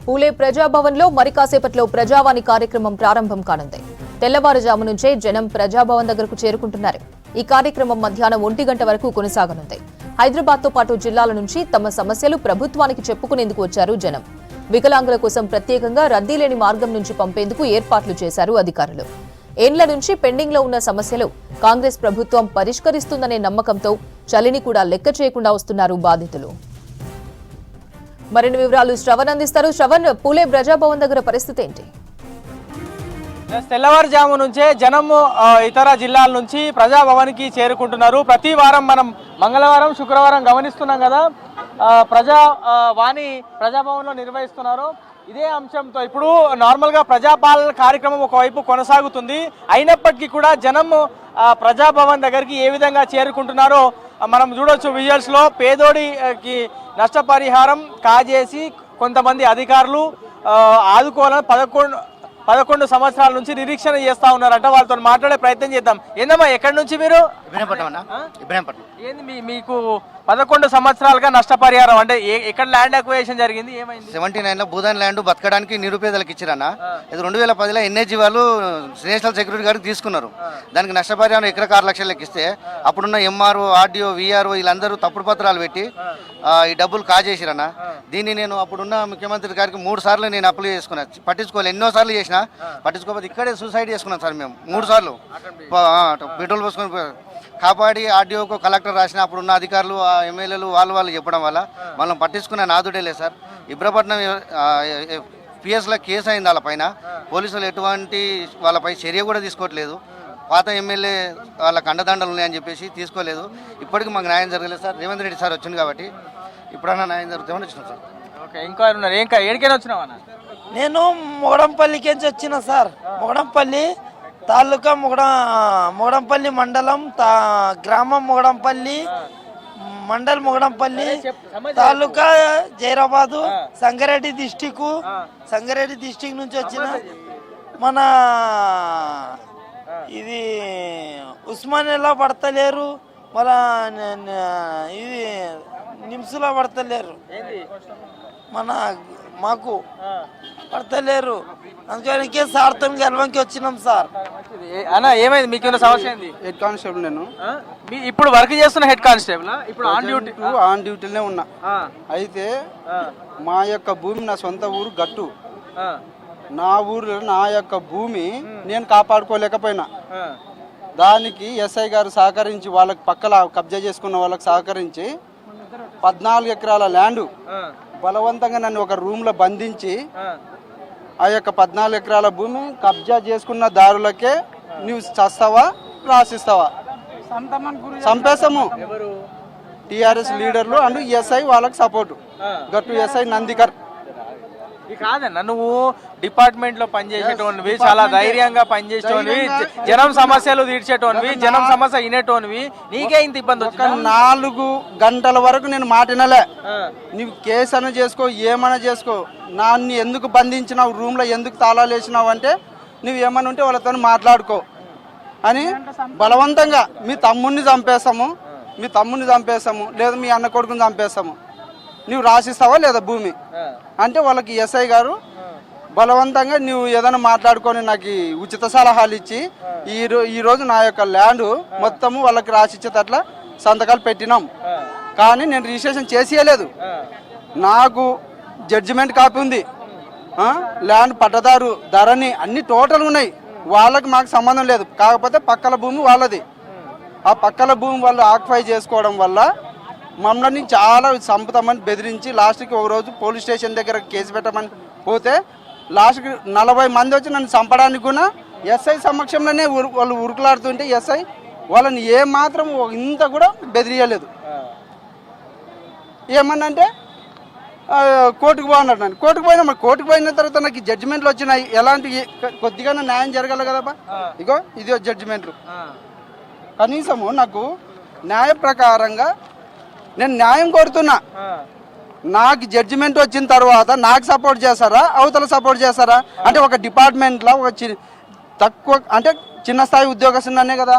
పూలే ప్రజాభవన్లో మరి కాసేపట్లో ప్రజావాణి కార్యక్రమం ప్రారంభం కానుంది. తెల్లవారుజాము నుంచే జనం ప్రజాభవన్ దగ్గరకు చేరుకుంటున్నారు. ఈ కార్యక్రమం మధ్యాహ్నం 1 గంట వరకు కొనసాగనుంది. హైదరాబాద్తో పాటు జిల్లాల నుంచి తమ సమస్యలు ప్రభుత్వానికి చెప్పుకునేందుకు వచ్చారు జనం. వికలాంగుల కోసం ప్రత్యేకంగా రద్దీ లేని మార్గం నుంచి పంపేందుకు ఏర్పాట్లు చేశారు అధికారులు. ఏండ్ల నుంచి పెండింగ్ లో ఉన్న సమస్యలు కాంగ్రెస్ ప్రభుత్వం పరిష్కరిస్తుందనే నమ్మకంతో చలిని కూడా లెక్క చేయకుండా వస్తున్నారు బాధితులు. మరిన్ని వివరాలు శ్రవణ్ అందిస్తారు. శ్రవణ్, పూలే ప్రజాభవన్ దగ్గర పరిస్థితి ఏంటి? తెల్లవారుజాము నుంచే జనం ఇతర జిల్లాల నుంచి ప్రజాభవన్కి చేరుకుంటున్నారు. ప్రతి వారం మనం మంగళవారం, శుక్రవారం గమనిస్తున్నాం కదా, ప్రజాభవన్లో నిర్వహిస్తున్నారు. ఇదే అంశంతో ఇప్పుడు నార్మల్గా ప్రజాపాలన కార్యక్రమం ఒకవైపు కొనసాగుతుంది. అయినప్పటికీ కూడా జనం ప్రజాభవన్ దగ్గరికి ఏ విధంగా చేరుకుంటున్నారో మనం చూడొచ్చు విజువల్స్ లో. పేదోడికి నష్టపరిహారం కాజేసి కొంతమంది అధికారులు ఆదుకోవాలని 11 సంవత్సరాల నుంచి నిరీక్షణ చేస్తా ఉన్నారంట. వాళ్ళతో మాట్లాడే ప్రయత్నం చేద్దాం. ఏందమ్మా, ఎక్కడి నుంచి మీరు? ఏంది మీకు 11 సంవత్సరాలుగా నష్టపరిహారం అంటే ఎక్కడ ల్యాండ్ అక్విజిషన్ జరిగింది? ఏమైంది? 79లో భూదాన్ ల్యాండ్ బతకడానికి నిరుపేదలకు ఇచ్చిరన్న. ఇది 2010లో ఎన్హెచ్జీ వాళ్ళు నేషనల్ సెక్యూరిటీ గారికి తీసుకున్నారు. దానికి నష్టపరిహారం ఎకరకు 6 లక్షలు లెక్కిస్తే అప్పుడున్న ఎంఆర్ఓ, ఆర్డీఓ, వీఆర్ఓ వీళ్ళందరూ తప్పుడు పత్రాలు పెట్టి ఈ డబ్బులు కాజేసిరన్న. దీన్ని నేను అప్పుడున్న ముఖ్యమంత్రి గారికి 3 సార్లు నేను అప్లై చేసుకున్నాను. పట్టించుకోవాలి, ఎన్నోసార్లు చేసినా పట్టించుకోకపోతే ఇక్కడే సూసైడ్ చేసుకున్నాం సార్ మేము 3 సార్లు. పెట్రోల్ పోసుకొని కాపాడి ఆర్డీఓకు కలెక్టర్ రాసిన అప్పుడున్న అధికారులు, ఎమ్మెల్యేలు వాళ్ళు చెప్పడం వల్ల మనం పట్టించుకున్న నాదుడే లేదు సార్. ఇబ్రపట్నం పిఎస్లో కేసు అయింది వాళ్ళపైన. పోలీసులు ఎటువంటి వాళ్ళపై చర్య కూడా తీసుకోవట్లేదు. పాత ఎమ్మెల్యే వాళ్ళకి అండదండలు ఉన్నాయని చెప్పేసి తీసుకోలేదు. ఇప్పటికీ మాకు న్యాయం జరగలేదు సార్. రేవంత్ రెడ్డి సార్ వచ్చింది కాబట్టి ఇప్పుడన్నా న్యాయం జరుగుతామని వచ్చినాం సార్. ఓకే, ఇంకా ఉన్నారు. ఏడికైనా వచ్చినావా? నేను మొగడంపల్లికి వచ్చిన సార్. మొగడంపల్లి తాలూకా మొగడంపల్లి మండలం, గ్రామం మొగడంపల్లి, మండల్ మొగడంపల్లి, తాలూకా జైరాబాదు, సంగారెడ్డి డిస్టిక్ నుంచి వచ్చిన. మన ఇది ఉస్మానియాలో పడతలేరు, మన ఇది నిమ్స్లో పడతలేరు, మన మాకు పడతలేరు. అందుకని సార్తో గెలవంకి వచ్చినాం సార్. అన్న, ఏమైంది? మీకు సమస్య ఏంది? హెడ్ కానిస్టేబుల్ నేను. ఇప్పుడు వర్క్ చేస్తున్న హెడ్ కానిస్టేబుల్? ఇప్పుడు ఆన్ డ్యూటీలోనే ఉన్నా. అయితే మా యొక్క భూమి నా సొంత ఊరు గట్టు. నా ఊరిలో నా యొక్క భూమి నేను కాపాడుకోలేకపోయినా. దానికి ఎస్ఐ గారు సహకరించి వాళ్ళకి పక్కల కబ్జా చేసుకున్న వాళ్ళకి సహకరించి 14 ఎకరాల ల్యాండ్ బలవంతంగా నన్ను ఒక రూమ్లో బంధించి ఆ యొక్క 14 ఎకరాల భూమి కబ్జా చేసుకున్న దారులకే నువ్వు చస్తావా రాసిస్తావా, చంపేస్తాము. టిఆర్ఎస్ లీడర్లు అండ్ ఎస్ఐ వాళ్ళకి సపోర్టు. గట్టు ఎస్ఐ నందికర్. కాదన్న, నువ్వు డిపార్ట్మెంట్ లో పనిచేసేటోనివి, చాలా ధైర్యంగా పనిచేసేటోనివి, జనం సమస్యలు తీర్చేటోనివి, జనం సమస్య వినేటోనివి, నీకే ఇంత ఇబ్బంది? 4 గంటల వరకు నేను మాటినలే. నువ్వు కేసు అని చేసుకో, ఏమైనా చేసుకో, నన్ను ఎందుకు బంధించినావు, రూమ్ లో ఎందుకు తాళాలు వేసినావు అంటే నువ్వు ఏమని ఉంటే వాళ్ళతో మాట్లాడుకో అని బలవంతంగా మీ తమ్ముడిని చంపేస్తాము లేదా మీ అన్న కొడుకుని చంపేస్తాము, నువ్వు రాసిస్తావా లేదా భూమి అంటే వాళ్ళకి ఎస్ఐ గారు బలవంతంగా నువ్వు ఏదైనా మాట్లాడుకొని నాకు ఉచిత సలహాలు ఇచ్చి ఈరోజు నా యొక్క ల్యాండ్ మొత్తము వాళ్ళకి రాసిచ్చేటట్ల సంతకాలు పెట్టినాం. కానీ నేను రిజిస్ట్రేషన్ చేసేయలేదు. నాకు జడ్జిమెంట్ కాపీ ఉంది, ల్యాండ్ పట్టదారు ధరని అన్ని టోటల్ ఉన్నాయి. వాళ్ళకి మాకు సంబంధం లేదు. కాకపోతే పక్కల భూమి వాళ్ళది. ఆ పక్కల భూమి వాళ్ళు ఆక్యుపై చేసుకోవడం వల్ల మమ్మల్ని చాలా చంపుతామని బెదిరించి లాస్ట్కి ఒక రోజు పోలీస్ స్టేషన్ దగ్గర కేసు పెట్టమని పోతే లాస్ట్కి 40 మంది వచ్చి నన్ను చంపడానికి కూడా ఎస్ఐ సమక్షంలోనే వాళ్ళు ఉరుకులాడుతుంటే ఎస్ఐ వాళ్ళని ఏమాత్రం ఇంత కూడా బెదిరియలేదు. ఏమన్నంటే కోర్టుకు పోన్నాడు. నన్ను కోర్టుకు పోయినా, మరి కోర్టుకు పోయిన తర్వాత నాకు జడ్జిమెంట్లు వచ్చినాయి. ఎలాంటి కొద్దిగా న్యాయం జరగాలి కదబ్బా. ఇగో ఇది జడ్జిమెంట్లు. కనీసము నాకు న్యాయ ప్రకారంగా నేను న్యాయం కోరుతున్నా. నాకు జడ్జిమెంట్ వచ్చిన తర్వాత నాకు సపోర్ట్ చేస్తారా, అవతల సపోర్ట్ చేస్తారా అంటే ఒక డిపార్ట్మెంట్లో ఒక తక్కువ అంటే చిన్న స్థాయి ఉద్యోగస్తున్ననే కదా,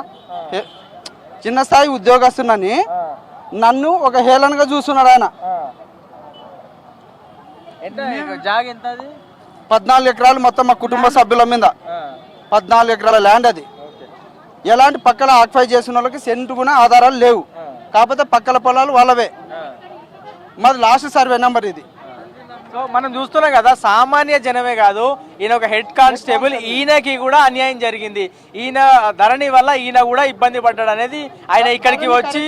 చిన్న స్థాయి ఉద్యోగస్తున్నని నన్ను ఒక హేళనగా చూస్తున్నాడు ఆయన. ఎంత జాగ ఎంత అది? 14 ఎకరాలు మొత్తం మా కుటుంబ సభ్యుల మీద 14 ఎకరాల ల్యాండ్ అది. ఎలాంటి పక్కల ఆక్యుపై చేసిన వాళ్ళకి సెంటు కూడా ఆధారాలు లేవు. కాకపోతే పక్కల పొలాలు వాళ్ళవే. మాది లాస్ట్ సర్వే నెంబర్ ఇది. సో మనం చూస్తున్నాం కదా, సామాన్య జనమే కాదు, ఈయన ఒక హెడ్ కానిస్టేబుల్, ఈయనకి కూడా అన్యాయం జరిగింది. ఈయన ధరణి వల్ల ఈయన కూడా ఇబ్బంది పడ్డాడు అనేది ఆయన ఇక్కడికి వచ్చి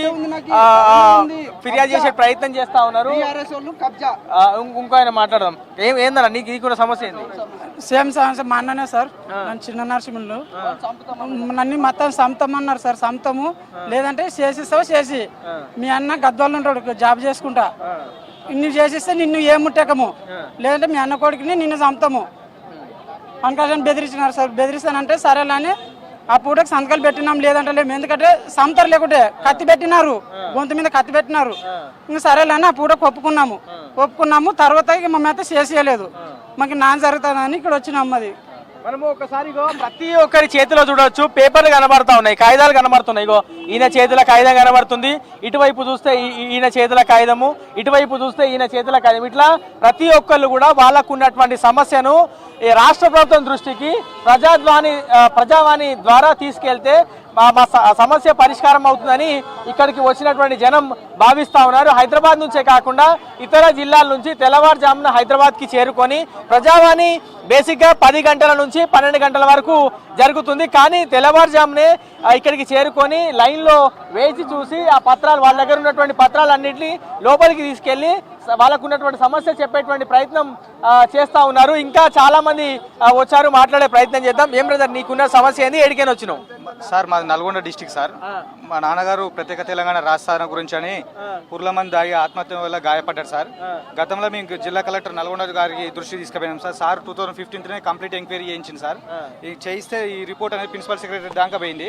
ఫిర్యాదు చేసే ప్రయత్నం చేస్తా ఉన్నారు. ఇంకో ఆయన మాట్లాడదాం. ఏందన్నా నీకు సమస్య ఏంది? సేమ్ సమస్య మా అన్ననే సార్. నన్ను చిన్న నరసింహులు నన్ను మొత్తం సొంతమన్నారు సార్. సొంతము లేదంటే చేసిస్తావు చేసి, మీ అన్న గద్వాళ్ళు ఉంటాడు జాబ్ చేసుకుంటా, నిన్ను చేసిస్తే నిన్ను ఏం ముట్టకము, లేదంటే మీ అన్న కొడుకుని నిన్ను చంపుతాము అనుకోసం బెదిరించినారు సార్. బెదిరిస్తానంటే సరేలే అని ఆ పూటకు సంతకాలు పెట్టినాం. లేదంటే లేము, ఎందుకంటే సంతరు లేకుంటే కత్తి పెట్టినారు, గొంతు మీద కత్తి పెట్టినారు. ఇంకా సరేలే అని ఆ పూటకు ఒప్పుకున్నాము. తర్వాత ఇక మమ్మల్ని చేసేయలేదు, మాకు నాన్న జరుగుతుందని ఇక్కడ వచ్చినాం. అది మనము ఒకసారి ప్రతి ఒక్కరి చేతిలో చూడవచ్చు, పేపర్లు కనబడతా ఉన్నాయి, కాగితాలు కనబడుతున్నాయి. ఇగో ఈయన చేతిలో కాగితం కనబడుతుంది, ఇటువైపు చూస్తే ఈయన చేతుల కాగితము, ఇటువైపు చూస్తే ఈయన చేతుల కాగితం. ఇట్లా ప్రతి ఒక్కళ్ళు కూడా వాళ్ళకు ఉన్నటువంటి సమస్యను ఈ రాష్ట్ర ప్రభుత్వం దృష్టికి ప్రజావాణి ద్వారా తీసుకెళ్తే మా సమస్య పరిష్కారం అవుతుందని ఇక్కడికి వచ్చినటువంటి జనం భావిస్తా ఉన్నారు. హైదరాబాద్ నుంచే కాకుండా ఇతర జిల్లాల నుంచి తెల్లవారుజామున హైదరాబాద్కి చేరుకొని ప్రజావాణి బేసిక్గా 10 గంటల నుంచి 12 గంటల వరకు జరుగుతుంది. కానీ తెల్లవారుజామునే ఇక్కడికి చేరుకొని లైన్లో వేచి చూసి ఆ పత్రాలు, వాళ్ళ దగ్గర ఉన్నటువంటి పత్రాలన్నింటినీ లోపలికి తీసుకెళ్లి వాళ్ళకు ఉన్నటువంటి సమస్య చెప్పేటువంటి ప్రయత్నం చేస్తా ఉన్నారు. ఇంకా చాలా మంది వచ్చారు, మాట్లాడే ప్రయత్నం చేద్దాం. ఏం బ్రదర్, నీకున్న సమస్య ఏంది? ఎడికైనా వచ్చినావు? సార్ మాది నల్గొండ డిస్టిక్ సార్. మా నాన్నగారు ప్రత్యేక తెలంగాణ రాష్ట్ర గురించి అని పుర్లమంది దాగి ఆత్మహత్య వల్ల గాయపడ్డారు సార్. గతంలో మేము జిల్లా కలెక్టర్ నల్గొండ గారికి దృష్టి తీసుకుపోయినాం సార్. సార్ 2015 కంప్లీట్ ఎంక్వైరీ చేయించింది సార్. చేయిస్తే ఈ రిపోర్ట్ అనేది ప్రిన్సిపల్ సెక్రటరీ దాకా పోయింది.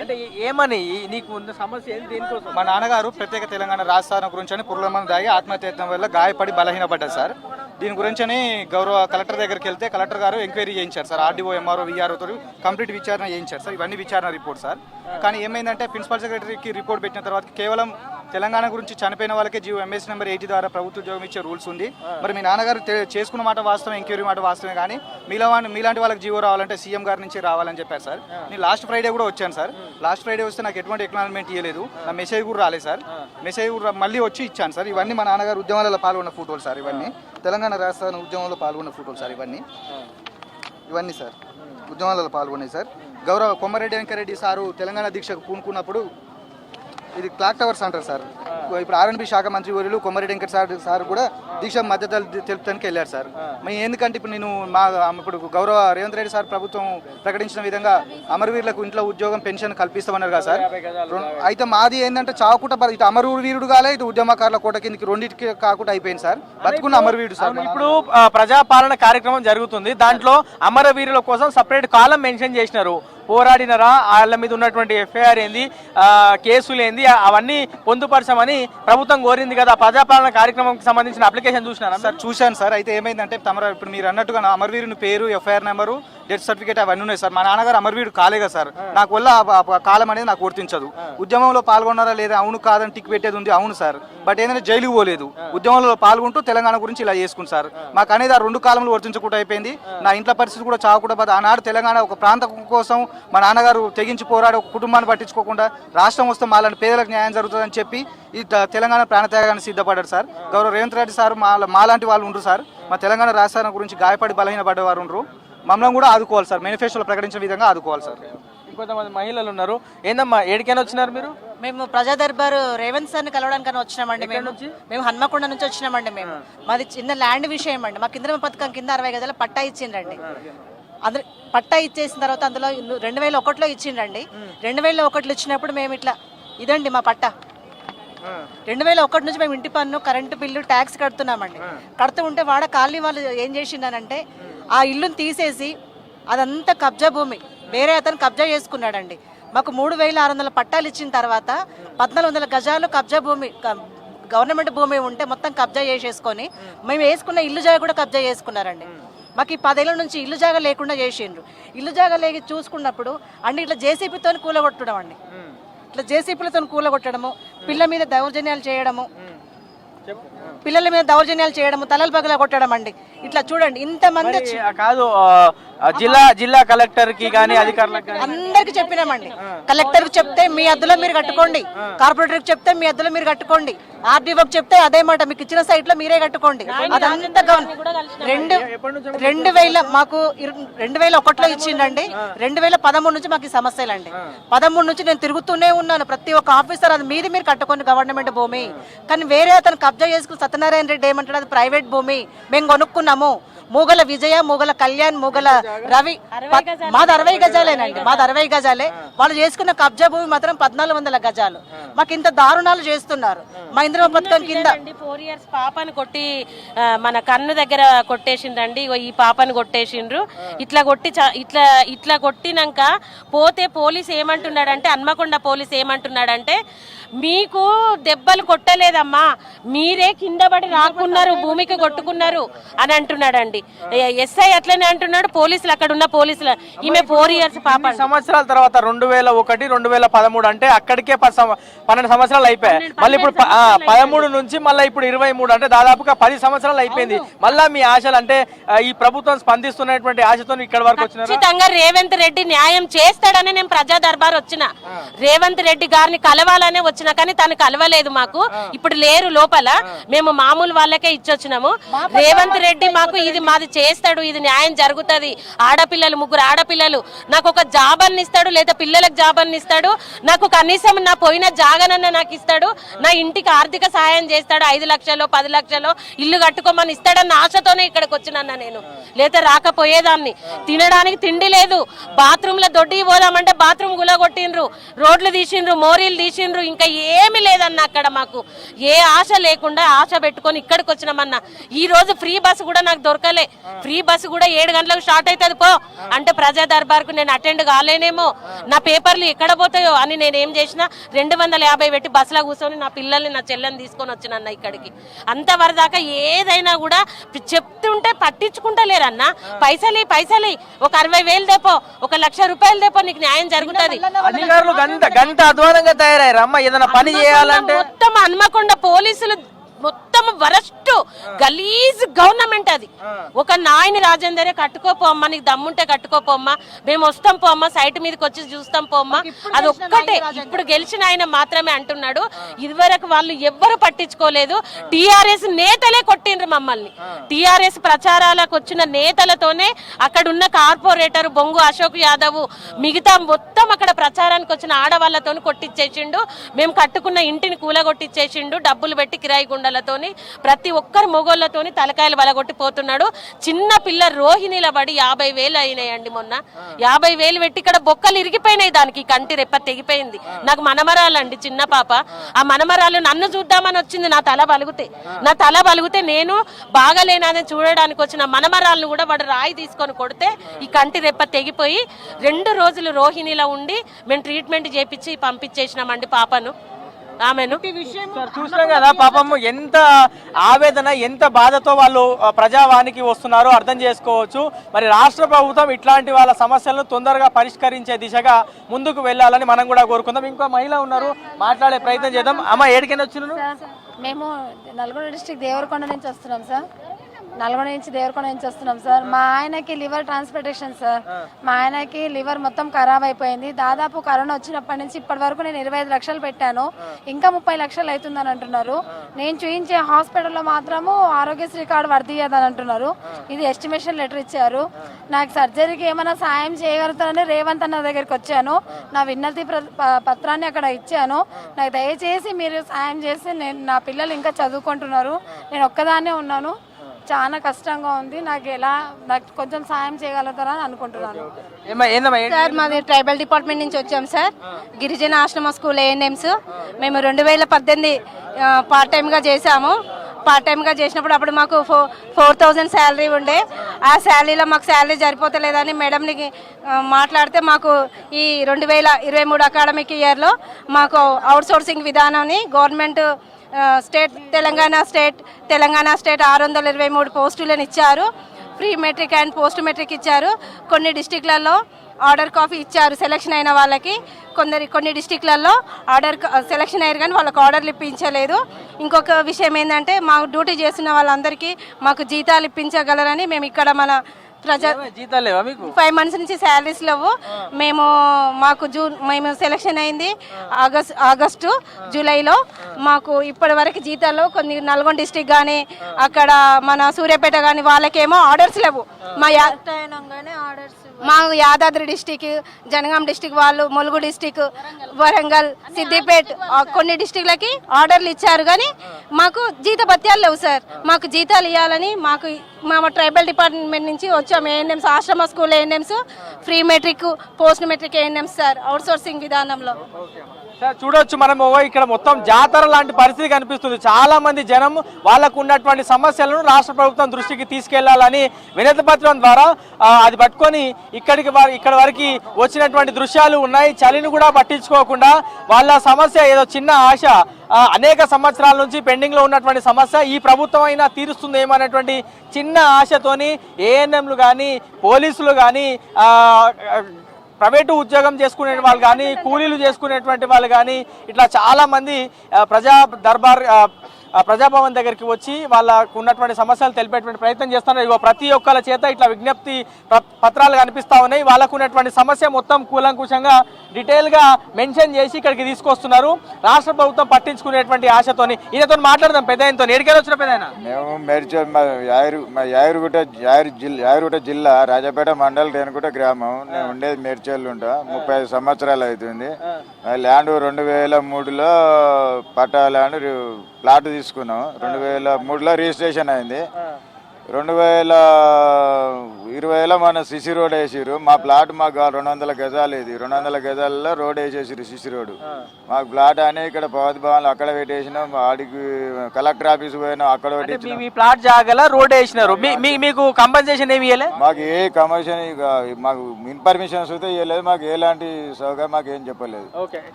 ఏమని నీకు ఉన్న సమస్య ఏంది? దేనికోసం? మా నాన్నగారు ప్రత్యేక తెలంగాణ రాష్ట్ర గురించి అని పుర్లమంది దాగి ఆత్మహత్య వల్ల గాయపడి బలహీనపడ్డారు సార్. దీని గురించి అని గౌరవ కలెక్టర్ దగ్గరికి వెళ్తే కలెక్టర్ గారు ఎంక్వైరీ చేయించారు సార్. ఆర్డీఓ, ఎంఆర్ఓ, వీఆర్ఓతో కంప్లీట్ విచారణ చేయించారు సార్. ఇవన్నీ విచారణ రిపోర్ట్ సార్. కానీ ఏమైందంటే ప్రిన్సిపల్ సెక్రటరీకి రిపోర్ట్ పెట్టిన తర్వాత కేవలం తెలంగాణ గురించి చనిపోయిన వాళ్ళకే జీవో ఎంఎస్ నెంబర్ 80 ద్వారా ప్రభుత్వ ఉద్యోగం ఇచ్చే రూల్స్ ఉంది. మరి మీ నాన్నగారు చేసుకున్న మాట వాస్తవం, ఎంక్వైరీ మాట వాస్తవమే. కానీ మీలాంటి వాళ్ళకి జీవో రావాలంటే సీఎం గారి నుంచి రావాలని చెప్పారు సార్. నేను లాస్ట్ ఫ్రైడే కూడా వచ్చాను సార్. లాస్ట్ ఫ్రైడే వస్తే నాకు ఎటువంటి ఎక్నాలజ్మెంట్ ఇవ్వలేదు, నా మెసేజ్ కూడా రాలేదు సార్. మెసేజ్ కూడా మళ్ళీ వచ్చి ఇచ్చాను సార్. ఇవన్నీ మా నాన్నగారు ఉద్యమాలలో పాల్గొన్న ఫోటోలు సార్. ఇవన్నీ తెలంగాణ రాష్ట్ర ఉద్యమంలో పాల్గొన్న ఫోటోలు సార్. ఇవన్నీ సార్ ఉద్యమాలలో పాల్గొన్నాయి సార్. గౌరవ కొమ్మారెడ్డి వెంకరెడ్డి సారు తెలంగాణ దీక్షకు పూనుకున్నప్పుడు ఇది క్లాక్ టవర్స్ అంటారు సార్. ఇప్పుడు ఆర్ఎన్బి శాఖ మంత్రి వర్యులు కొమ్మారెడ్డి వెంకట సార్ కూడా దీక్ష మద్దతు తెలుపుతానికి వెళ్ళారు సార్. మేము ఎందుకంటే ఇప్పుడు గౌరవ రేవంత్ రెడ్డి సార్ ప్రభుత్వం ప్రకటించిన విధంగా అమరవీరులకు ఇంట్లో ఉద్యోగం, పెన్షన్ కల్పిస్తామన్నారు కదా సార్. అయితే మాది ఏంటంటే చావుకుంట ఇటు అమరవీరుడు కాలే, ఇటు ఉద్యమకారుల కోట కిందకి రెండింటికి కాకుండా అయిపోయింది సార్. బతుకున్న అమరవీరుడు సార్. ఇప్పుడు ప్రజాపాలన కార్యక్రమం జరుగుతుంది, దాంట్లో అమరవీరుల కోసం సపరేట్ కాలం మెన్షన్ చేసినారు. పోరాడినరా, వాళ్ళ మీద ఉన్నటువంటి ఎఫ్ఐఆర్ ఏంది, కేసులు ఏంది, అవన్నీ పొందుపరచమని ప్రభుత్వం కోరింది కదా. ప్రజాపాలన కార్యక్రమంకి సంబంధించిన అప్లికేషన్ చూసినారా సార్? చూశాను సార్. అయితే ఏమైందంటే ఇప్పుడు మీరు అన్నట్టుగా అమరవీరుని పేరు, ఎఫ్ఐఆర్ నెంబరు, డెత్ సర్టిఫికేట్ అవన్నీ ఉన్నాయి సార్. మా నాన్నగారు అమరవీరుడు కాలేగా సార్. నాకు వల్ల కాలం అనేది నాకు వర్తించదు. ఉద్యమంలో పాల్గొన్నారా లేదా, అవును కాదని టిక్ పెట్టేది ఉంది, అవును సార్. బట్ ఏంటంటే జైలుకు పోలేదు, ఉద్యమంలో పాల్గొంటూ తెలంగాణ గురించి ఇలా చేసుకుంది సార్. మాకు అనేది ఆ 2 కాలంలో వర్తించకుండా అయిపోయింది. నా ఇంట్లో పరిస్థితి కూడా చావకుండా ఆనాడు తెలంగాణ ఒక ప్రాంతం కోసం మా నాన్నగారు తెగించి పోరాడి ఒక కుటుంబాన్ని పట్టించుకోకుండా రాష్ట్రం వస్తే మాలాంటి పేదలకు న్యాయం జరుగుతుందని చెప్పి ఈ తెలంగాణ ప్రాణత్యాగాన్ని సిద్ధపడ్డారు సార్. గౌరవ రేవంత్ రెడ్డి సార్ మాలాంటి వాళ్ళు ఉండరు సార్. మా తెలంగాణ రాష్ట్రాల గురించి గాయపడి బలహీనపడ్డ వారు ఉండరు. మమ్మల్ని కూడా ఆదుకోవాలి సార్, మేనిఫెస్టోలో ప్రకటించిన విధంగా ఆదుకోవాలి సార్. ఇంకొంతమంది మహిళలు ఉన్నారు. ఏందమ్మా, ఏడికైనా వచ్చినారు మీరు? మేము ప్రజా దర్బారు రేవంత్ సార్ని కలవడానికి వచ్చినామండి. మేము హన్మకొండ నుంచి వచ్చినామండి. మాది చిన్న ల్యాండ్ విషయం అండి. మాకు ఇంద్రమ పథకం కింద 60 గజాల పట్టా ఇచ్చిండ్రండి. అందరు పట్టా ఇచ్చేసిన తర్వాత అందులో 2001లో ఇచ్చిండ్రండి. 2001లో ఇచ్చినప్పుడు మేము ఇట్లా ఇదండి మా పట్టా. 2001 నుంచి మేము ఇంటి పన్ను, కరెంటు బిల్లు, ట్యాక్స్ కడుతున్నామండి. కడుతూ ఉంటే వాడ కాలనీ వాళ్ళు ఏం చేసిండనంటే ఆ ఇల్లుని తీసేసి అదంతా కబ్జా భూమి వేరే అతను కబ్జా చేసుకున్నాడండి. మాకు 3600 పట్టాలు ఇచ్చిన తర్వాత 1400 గజాలు కబ్జా భూమి, గవర్నమెంట్ భూమి ఉంటే మొత్తం కబ్జా చేసేసుకొని మేము వేసుకున్న ఇల్లు జాగా కూడా కబ్జా చేసుకున్నారండి. మాకు ఈ 10 ఏళ్ళ నుంచి ఇల్లు జాగా లేకుండా చేసిండ్రు. ఇల్లు జాగా లేక చూసుకున్నప్పుడు అండి ఇట్లా జేసీపీతో కూలగొట్టడం అండి. ఇట్లా జేసీపీలతో కూలగొట్టడము, పిల్ల మీద దౌర్జన్యాలు చేయడము. పిల్లల మీద దౌర్జన్యాలు చేయడం, తలలు పగల కొట్టడం అండి. ఇట్లా చూడండి ఇంతమంది వచ్చి కాదు జిల్లా కలెక్టర్ కి కానీ అధికారులకు కానీ అందరికి చెప్పినామండి. కలెక్టర్ కి చెప్తే మీ అద్దులో మీరు కట్టుకోండి, కార్పొరేటర్ కి చెప్తే మీ అద్దులో మీరు కట్టుకోండి, ఆర్డీఓకి చెప్తే అదే మాట, మీకు ఇచ్చిన సైట్ లో మీరే కట్టుకోండి. అదంతా 2000 మాకు 2001లో ఇచ్చిండండి. 2013 నుంచి మాకు ఈ సమస్యలండి. 13 నుంచి నేను తిరుగుతూనే ఉన్నాను. ప్రతి ఒక్క ఆఫీసర్ అది మీది మీరు కట్టుకోండి గవర్నమెంట్ భూమి, కానీ వేరే అతను కబ్జా చేసుకుని సత్యనారాయణ రెడ్డి ఏమంటాడు అది ప్రైవేట్ భూమి, మేము కొనుక్కున్నాము. మూగల విజయ, మూగల కళ్యాణ్, మూగల రవి, మాది 60 గజాలేనండి, మాది 60 గజాలే. వాళ్ళు చేసుకున్న కబ్జా భూమి మాత్రం 1400 గజాలు. మాకు ఇంత దారుణాలు చేస్తున్నారు. మా ఇంద్రమ పథకం కింద 4 years పాపను కొట్టి మన కన్ను దగ్గర కొట్టేసిండ్రండి. ఈ పాపను కొట్టేసిండ్రు. ఇట్లా కొట్టినాక పోతే పోలీస్ ఏమంటున్నాడంటే, హన్మకొండ పోలీస్ ఏమంటున్నాడంటే, మీకు దెబ్బలు కొట్టలేదమ్మా, మీరే కింద పడి రాకున్నారు, భూమికి కొట్టుకున్నారు అని అంటున్నాడండి. ఎస్ఐ అట్లనే అంటున్నాడు, పోలీసులు అక్కడ ఉన్న పోలీసులు. ఈమె 4 years పాప. సంవత్సరాల తర్వాత 2001, 2013 అంటే అక్కడికే 12 సంవత్సరాలు అయిపోయాయి. మళ్ళీ ఇప్పుడు 13 నుంచి మళ్ళీ ఇప్పుడు 23 అంటే దాదాపుగా 10 సంవత్సరాలు అయిపోయింది. మళ్ళా మీ ఆశలు అంటే ఈ ప్రభుత్వం స్పందిస్తున్నటువంటి ఆశతో ఇక్కడ వరకు వచ్చిన ఖచ్చితంగా రేవంత్ రెడ్డి న్యాయం చేస్తాడని నేను ప్రజా దర్బార్ వచ్చిన. రేవంత్ రెడ్డి గారిని కలవాలనే వచ్చిన, కానీ తను కలవలేదు. మాకు ఇప్పుడు లేరు లోపల, మేము మామూలు వాళ్ళకే ఇచ్చొచ్చినాము. రేవంత్ రెడ్డి మాకు ఇది మాది చేస్తాడు, ఇది న్యాయం జరుగుతుంది. ఆడపిల్లలు 3 ఆడపిల్లలు, నాకు ఒక జాబ్ అన్ని ఇస్తాడు, లేదా పిల్లలకు జాబ్ అన్ని ఇస్తాడు, నాకు కనీసం నా పోయిన జాగనన్న నాకు ఇస్తాడు, నా ఇంటికి ఆర్థిక సహాయం చేస్తాడు, 5 లక్షలు 10 లక్షలు ఇల్లు కట్టుకోమని ఇస్తాడన్న ఆశతోనే ఇక్కడికి వచ్చినన్నా నేను. లేదా రాకపోయేదాన్ని. తినడానికి తిండి లేదు, బాత్రూమ్ లో దొడ్డి పోదామంటే బాత్రూమ్ గులగొట్టిండ్రు, రోడ్లు తీసిండ్రు, మోరీలు తీసిండ్రు, ఇంకా ఏమి లేదన్న అక్కడ. మాకు ఏ ఆశ లేకుండా ఆశ పెట్టుకొని ఇక్కడికి వచ్చినామన్నా. ఈ రోజు ఫ్రీ బస్సు కూడా నాకు దొరకలే. ఫ్రీ బస్సు కూడా 7 గంటలకు స్టార్ట్ అవుతుంది పో అంటే ప్రజా దర్బార్కు నేను అటెండ్ కాలేనేమో, నా పేపర్లు ఎక్కడ పోతాయో అని నేను ఏం చేసిన 250 పెట్టి బస్సులో కూర్చొని నా పిల్లల్ని నా చెల్లెని తీసుకొని వచ్చినన్న ఇక్కడికి. అంతవరదాకా ఏదైనా కూడా చెప్తుంటే పట్టించుకుంటలేరన్న. పైసలు ఒక 60,000 దేపో, 1,00,000 రూపాయలు దేపో, నీకు న్యాయం జరుగుతుంది. అధికారులు గంట అధ్వానంగా తయారయ్యారు అమ్మ. ఏదైనా పని చేయాలంటే మొత్తం హన్మకొండ పోలీసులు మొత్తం వరస్ట్ గలీజ్ గవర్నమెంట్ అది. ఒక నాయని రాజేందరే కట్టుకోపోమ్మా, నీకు దమ్ముంటే కట్టుకోపోమ్మా, మేము వస్తాం పోమ్మా, సైట్ మీదకి వచ్చి చూస్తాం పోమ్మా, అది ఒక్కటే. ఇప్పుడు గెలిచిన ఆయన మాత్రమే అంటున్నాడు. ఇదివరకు వాళ్ళు ఎవ్వరు పట్టించుకోలేదు. టిఆర్ఎస్ నేతలే కొట్టిండ్రు మమ్మల్ని. టిఆర్ఎస్ ప్రచారాలకు వచ్చిన నేతలతోనే అక్కడున్న కార్పొరేటర్ బొంగు అశోక్ యాదవ్ మిగతా మొత్తం అక్కడ ప్రచారానికి వచ్చిన ఆడవాళ్లతో కొట్టించేసిండు. మేము కట్టుకున్న ఇంటిని కూలగొట్టించేసిండు. డబ్బులు పెట్టి కిరాయి గుండా ప్రతి ఒక్కరు మొగోళ్లతోని తలకాయలు వలగొట్టిపోతున్నాడు. చిన్న పిల్ల రోహిణిల పడి 50,000 అయినాయండి మొన్న. 50,000 పెట్టి ఇక్కడ బొక్కలు ఇరిగిపోయినాయి, దానికి కంటి రెప్ప తెగిపోయింది. నాకు మనమరాలండి, చిన్న పాప. ఆ మనమరాలు నన్ను చూద్దామని వచ్చింది. నా తల బలుగుతే నేను బాగలేనని చూడడానికి వచ్చిన మనమరాలను కూడా వాడు రాయి తీసుకొని కొడితే ఈ కంటి రెప్ప తెగిపోయి 2 రోజులు రోహిణిలో ఉండి మేము ట్రీట్మెంట్ చేపించి పంపించేసినామండి పాపను. ఆమెను చూసినాం కదా పాపం, ఎంత ఆవేదన ఎంత బాధతో వాళ్ళు ప్రజావానికి వస్తున్నారో అర్థం చేసుకోవచ్చు. మరి రాష్ట్ర ప్రభుత్వం ఇట్లాంటి వాళ్ళ సమస్యలను తొందరగా పరిష్కరించే దిశగా ముందుకు వెళ్ళాలని మనం కూడా కోరుకుందాం. ఇంకో మహిళ ఉన్నారు, మాట్లాడే ప్రయత్నం చేద్దాం. అమ్మ ఏడికైనా వచ్చిన? మేము నల్గొండ డిస్ట్రిక్ట్ దేవరకొండ నుంచి వస్తున్నాం సార్. నల్గొండ నుంచి దేవరకొండ నుంచి వస్తున్నాం సార్. మా ఆయనకి లివర్ ట్రాన్స్ప్లాంటేషన్ సార్. మా ఆయనకి లివర్ మొత్తం ఖరాబ్ అయిపోయింది. దాదాపు కరోనా వచ్చినప్పటి నుంచి ఇప్పటి వరకు నేను 25 లక్షలు పెట్టాను, ఇంకా 30 లక్షలు అవుతుందని అంటున్నారు. నేను చూయించే హాస్పిటల్లో మాత్రము ఆరోగ్యశ్రీ కార్డు వర్తియ్యదని అంటున్నారు. ఇది ఎస్టిమేషన్ లెటర్ ఇచ్చారు. నాకు సర్జరీకి ఏమైనా సాయం చేయగలుగుతారని రేవంత్ అన్న దగ్గరికి వచ్చాను. నా విన్నతి పత్రాన్ని అక్కడ ఇచ్చాను. నాకు దయచేసి మీరు సాయం చేసి, నా పిల్లలు ఇంకా చదువుకుంటున్నారు, నేను ఒక్కదాన్నే ఉన్నాను, చాలా కష్టంగా ఉంది. నాకు కొంచెం సాయం చేయగలుగుతారని అనుకుంటున్నాను సార్. మాది ట్రైబల్ డిపార్ట్మెంట్ నుంచి వచ్చాం సార్. గిరిజన ఆశ్రమ స్కూల్ ANMs. మేము 2018 పార్ట్ టైమ్గా చేసాము. పార్ట్ టైమ్గా చేసినప్పుడు అప్పుడు మాకు 4,000 శాలరీ ఉండే. ఆ శాలరీలో మాకు శాలరీ సరిపోతలేదని మేడంని మాట్లాడితే మాకు ఈ 2023 అకాడమిక్ ఇయర్లో మాకు అవుట్సోర్సింగ్ విధానాన్ని గవర్నమెంట్ తెలంగాణ స్టేట్ 623 పోస్టులను ఇచ్చారు. Pre matric and post matric ఇచ్చారు. కొన్ని డిస్టిక్లలో ఆర్డర్ కాపీ ఇచ్చారు సెలక్షన్ అయిన వాళ్ళకి. కొన్ని డిస్టిక్లలో సెలక్షన్ అయ్యారు కానీ వాళ్ళకి ఆర్డర్లు ఇప్పించలేదు. ఇంకొక విషయం ఏంటంటే మాకు డ్యూటీ చేస్తున్న వాళ్ళందరికీ మాకు జీతాలు ఇప్పించగలరని మేము ఇక్కడ మన జీతాలు లేవా మీకు? 5 months నుంచి శాలరీస్ లేవు. మేము సెలక్షన్ అయింది ఆగస్టు జూలైలో. మాకు ఇప్పటి వరకు జీతాల్లో కొన్ని నల్గొండ డిస్టిక్ కానీ అక్కడ మన సూర్యాపేట కానీ వాళ్ళకేమో ఆర్డర్స్ లేవు. మా యాదాద్రి డిస్టిక్, జనగాం డిస్టిక్ వాళ్ళు, ములుగు డిస్టిక్, వరంగల్, సిద్దిపేట కొన్ని డిస్టిక్లకి ఆర్డర్లు ఇచ్చారు కానీ మాకు జీతభత్యాలు లేవు సార్. మాకు జీతాలు ఇవ్వాలని మా ట్రైబల్ డిపార్ట్మెంట్ నుంచి వచ్చాము. ఏఎన్ఎంస్, ఆశ్రమ school ANMs, free metric, post matric ANMs sir, out sourcing విధానంలో. సార్ చూడొచ్చు మనము ఇక్కడ మొత్తం జాతర లాంటి పరిస్థితి కనిపిస్తుంది. చాలా మంది జనం వాళ్ళకు ఉన్నటువంటి సమస్యలను రాష్ట్ర ప్రభుత్వం దృష్టికి తీసుకెళ్లాలని వినతి పత్రం ద్వారా అది పట్టుకొని ఇక్కడ వరకు వచ్చినటువంటి దృశ్యాలు ఉన్నాయి. చలిని కూడా పట్టించుకోకుండా వాళ్ళ సమస్య ఏదో చిన్న ఆశ, అనేక సంవత్సరాల నుంచి పెండింగ్ లో ఉన్నటువంటి సమస్య ఈ ప్రభుత్వం అయినా తీరుస్తుంది ఏమనేటువంటి చిన్న ఆశతోని ఏఎన్ఎంలు కానీ, పోలీసులు కానీ, ప్రైవేటు ఉద్యోగం చేసుకునే వాళ్ళు కానీ, కూలీలు చేసుకునేటువంటి వాళ్ళు కానీ ఇట్లా చాలామంది ప్రజాభవన్ దగ్గరికి వచ్చి వాళ్ళకు ఉన్నటువంటి సమస్యలు తెలిపేటువంటి ప్రయత్నం చేస్తున్నారు. ఇగో ప్రతి ఒక్కళ్ళ చేత ఇట్లా విజ్ఞప్తి పత్రాలు కనిపిస్తూ ఉన్నాయి. వాళ్ళకు ఉన్నటువంటి సమస్య మొత్తం కూలంకుషంగా డీటెయిల్గా మెన్షన్ చేసి ఇక్కడికి తీసుకొస్తున్నారు. రాష్ట్ర ప్రభుత్వం పట్టించుకునేటువంటి ఆశతోని ఈయనతో మాట్లాడదాం. పెద్దయినతో ఎడికెళ్ళి వచ్చిన పెద్దయిన? మేము యాదగిరిగుట్ట జిల్లా రాజాపేట మండల్ రేణుగుట్ట గ్రామం. నేను ఉండేది మేడ్చల్ ఉంటా. 35 సంవత్సరాలు అవుతుంది. ల్యాండ్ 2003లో పట్టా ల్యాండ్ ప్లాట్ తీసుకున్నాం. 2003లో రిజిస్ట్రేషన్ అయింది. 2020లో మన సిసి రోడ్ వేసిరు. మా ప్లాట్ మాకు 200 గజాలు. ఇది 200 గజాలలో రోడ్ వేసేసారు, సిసి రోడ్. మాకు ప్లాట్ అని ఇక్కడ పవతి భవన్లు అక్కడ పెట్టేసినాం. ఆడికి కలెక్టర్ ఆఫీస్ పోయినాం, అక్కడ మీ ప్లాట్ జాగాలో రోడ్ వేసినారు. మీకు కంపెన్సేషన్ ఏమి ఇవ్వలేదు? మాకు ఏ కమిషన్ మాకు ఇన్ఫర్మేషన్స్ అయితే ఇవ్వలేదు. మాకు ఎలాంటి సౌకర్యం మాకు ఏం చెప్పలేదు.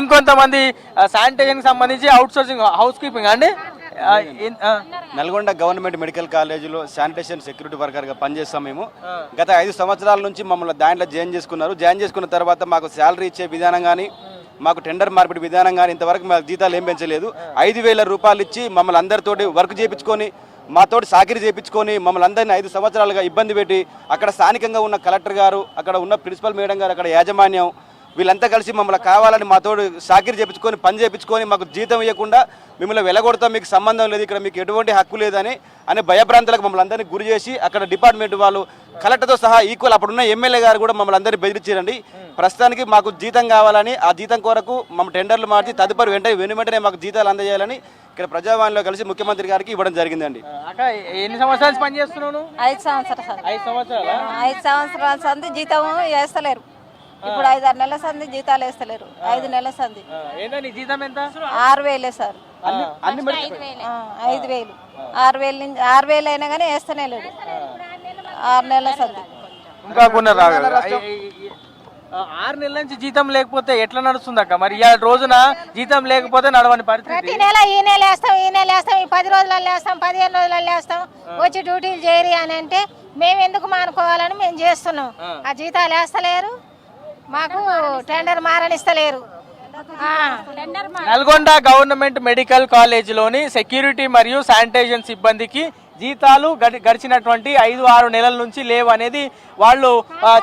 ఇంకొంతమంది శానిటేషన్ సంబంధించి అవుట్ సోర్సింగ్, హౌస్ కీపింగ్ అండి. నల్గొండ గవర్నమెంట్ మెడికల్ కాలేజీలో శానిటేషన్ సెక్యూరిటీ వర్కర్గా పనిచేస్తాం మేము. గత 5 సంవత్సరాల నుంచి మమ్మల్ని దాంట్లో జాయిన్ చేసుకున్నారు. జాయిన్ చేసుకున్న తర్వాత మాకు శాలరీ ఇచ్చే విధానం కానీ, మాకు టెండర్ మార్పిడి విధానం కానీ ఇంతవరకు మాకు జీతాలు ఏం పెంచలేదు. 5,000 రూపాయలు ఇచ్చి మమ్మల్ని అందరితోటి వర్క్ చేయించుకొని, మాతోటి సాకిరి చేయించుకొని మమ్మల్ని అందరినీ 5 సంవత్సరాలుగా ఇబ్బంది పెట్టి అక్కడ స్థానికంగా ఉన్న కలెక్టర్ గారు, అక్కడ ఉన్న ప్రిన్సిపల్ మేడం గారు, అక్కడ యాజమాన్యం వీళ్ళంతా కలిసి మమ్మల్ని కావాలని మాతోడు సాకిరి చేయించుకొని, పని చేయించుకొని మాకు జీతం ఇవ్వకుండా మిమ్మల్ని వెలగొడతాం, మీకు సంబంధం లేదు, ఇక్కడ మీకు ఎటువంటి హక్కు లేదని అనే భయభ్రాంతులకు మమ్మల్ని అందరినీ గురి చేసి అక్కడ డిపార్ట్మెంట్ వాళ్ళు కలెక్టర్తో సహా ఈక్వల్ అప్పుడున్న ఎమ్మెల్యే గారు కూడా మమ్మల్ని అందరినీ బెదిరించారండి. ప్రస్తుతానికి మాకు జీతం కావాలని, ఆ జీతం కొరకు మమ్మ టెండర్లు మార్చి తదుపరి వెంటనే మాకు జీతాలు అందజేయాలని ఇక్కడ ప్రజావాణిలో కలిసి ముఖ్యమంత్రి గారికి ఇవ్వడం జరిగిందండి. ఎన్ని సంవత్సరాలు పని చేస్తున్నాను? 5 సంవత్సరాలు. 5 సంవత్సరాలు. 5 సంవత్సరాల సంది జీతం వేస్తలేరు. ఇప్పుడు 5-6 నెలల సంది జీతాలు వేస్తలేరు. 5 నెలల సంది. జీతం ఎంత? 6,000 సార్. 5,000 6,000 అయినా కానీ వేస్తనే లేదు. 6 నెలల సంది. ఇంకా 6 నెలల నుంచి జీతం లేకపోతే ఎట్లా నడుస్తుంది అక్క? మరి ఈ రోజున జీతం లేకపోతే నడవని పరిస్థితి. ప్రతి నెల ఈ నెల వేస్తాం, ఈ 10 రోజులలో వేస్తాం, 15 రోజులలో వేస్తాం. వచ్చి డ్యూటీలు చేయరు అని అంటే మేము ఎందుకు మానుకోవాలని మేము చేస్తున్నాం. ఆ జీతాలు వేస్తలేరు, మాకు టెండర్ మారనిస్తలేరు. నల్గొండ గవర్నమెంట్ మెడికల్ కాలేజీలోని సెక్యూరిటీ మరియు శానిటేషన్ సిబ్బందికి జీతాలు గడిచినటువంటి 5-6 నెలల నుంచి లేవు అనేది వాళ్ళు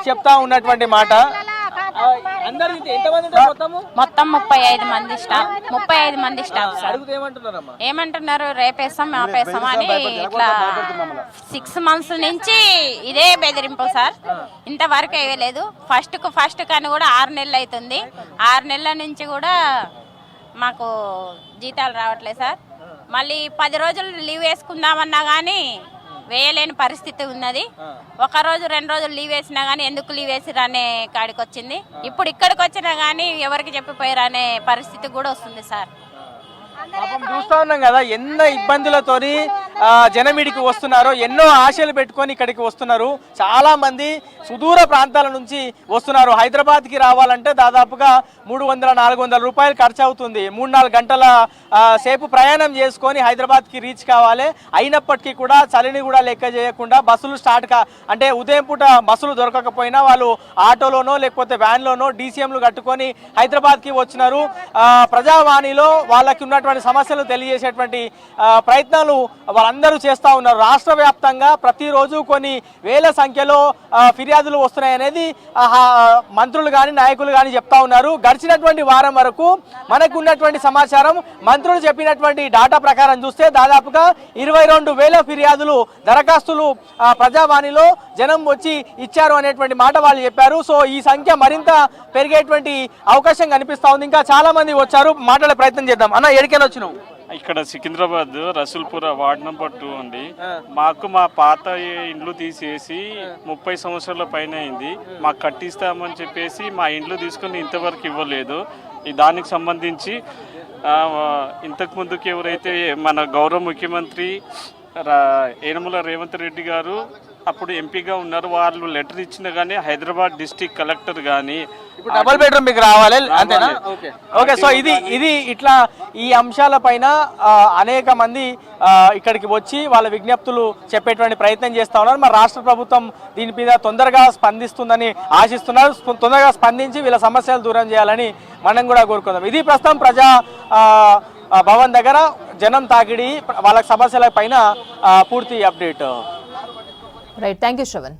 చెప్తా ఉన్నటువంటి మాట. మొత్తం 35 మంది స్టాఫ్. 35 మంది స్టాఫ్ సార్. ఏమంటున్నారు? రేపేస్తాం, ఆపేస్తాం అని ఇట్లా 6 months నుంచి ఇదే బెదిరింపు సార్. ఇంతవరకు వేయలేదు. ఫస్ట్ కానీ కూడా 6 నెలలు అవుతుంది. 6 నెలల నుంచి కూడా మాకు జీతాలు రావట్లేదు సార్. మళ్ళీ 10 రోజులు లీవ్ వేసుకుందామన్నా కానీ వేయలేని పరిస్థితి ఉన్నది. 1 రోజు 2 రోజులు లీవ్ వేసినా కానీ ఎందుకు లీవ్ వేసిరు అనే కాడికి వచ్చింది. ఇప్పుడు ఇక్కడికి వచ్చినా కానీ ఎవరికి చెప్పిపోయారు అనే పరిస్థితి కూడా వస్తుంది సార్. చూస్తా ఉన్నాం కదా ఎన్నో ఇబ్బందులతోని జనం ఇడికి వస్తున్నారో, ఎన్నో ఆశలు పెట్టుకొని ఇక్కడికి వస్తున్నారు. చాలా మంది సుదూర ప్రాంతాల నుంచి వస్తున్నారు. హైదరాబాద్కి రావాలంటే దాదాపుగా 300-400 రూపాయలు ఖర్చు అవుతుంది. 3-4 గంటల సేపు ప్రయాణం చేసుకొని హైదరాబాద్కి రీచ్ కావాలి. అయినప్పటికీ కూడా చలిని కూడా లెక్క చేయకుండా బస్సులు అంటే ఉదయం పూట బస్సులు దొరకకపోయినా వాళ్ళు ఆటోలోనో లేకపోతే వ్యాన్లోనో డీసీఎంలు కట్టుకొని హైదరాబాద్కి వచ్చినారు. ప్రజావాణిలో వాళ్ళకి ఉన్నటువంటి సమస్యలు తెలియజేసేటువంటి ప్రయత్నాలు వాళ్ళందరూ చేస్తూ ఉన్నారు. రాష్ట్ర వ్యాప్తంగా ప్రతిరోజు కొన్ని వేల సంఖ్యలో ఫిర్యాదులు వస్తున్నాయనేది మంత్రులు కానీ నాయకులు కానీ చెప్తా ఉన్నారు. గడిచినటువంటి వారం వరకు మనకు ఉన్నటువంటి సమాచారం, మంత్రులు చెప్పినటువంటి డాటా ప్రకారం చూస్తే దాదాపుగా 22,000 ఫిర్యాదులు, దరఖాస్తులు ప్రజావాణిలో జనం వచ్చి ఇచ్చారు అనేటువంటి మాట వాళ్ళు చెప్పారు. సో ఈ సంఖ్య మరింత పెరిగేటువంటి అవకాశం కనిపిస్తా ఉంది. ఇంకా చాలా మంది వచ్చారు, మాట్లాడే ప్రయత్నం చేద్దాం. అన్న, ఎడికైనా వచ్చినావు? ఇక్కడ సికింద్రాబాద్ రసూల్పుర వార్డ్ నెంబర్ 2 అండి. మాకు మా పాత ఇండ్లు తీసేసి 30 సంవత్సరాల పైన అయింది. మాకు కట్టిస్తామని చెప్పేసి మా ఇండ్లు తీసుకొని ఇంతవరకు ఇవ్వలేదు. దానికి సంబంధించి ఇంతకు ముందుకు ఎవరైతే మన గౌరవ ముఖ్యమంత్రి యనమల రేవంత్ రెడ్డి గారు అప్పుడు ఎంపీగా ఉన్నారు, వాళ్ళు లెటర్ ఇచ్చినా కానీ హైదరాబాద్ డిస్ట్రిక్ట్ కలెక్టర్ కానీ డబుల్ బెడ్రూమ్ మీకు రావాలి అంతేనా? ఓకే. సో ఇది ఇట్లా ఈ అంశాల పైన అనేక మంది ఇక్కడికి వచ్చి వాళ్ళ విజ్ఞప్తులు చెప్పేటువంటి ప్రయత్నం చేస్తా ఉన్నారు. మరి రాష్ట్ర ప్రభుత్వం దీని మీద తొందరగా స్పందిస్తుందని ఆశిస్తున్నారు. తొందరగా స్పందించి వీళ్ళ సమస్యలు దూరం చేయాలని మనం కూడా కోరుకుందాం. ఇది ప్రస్తుతం ప్రజా భవన్ దగ్గర జనం తాకిడి, వాళ్ళ సమస్యల పైన పూర్తి update. Right, thank you Shravan.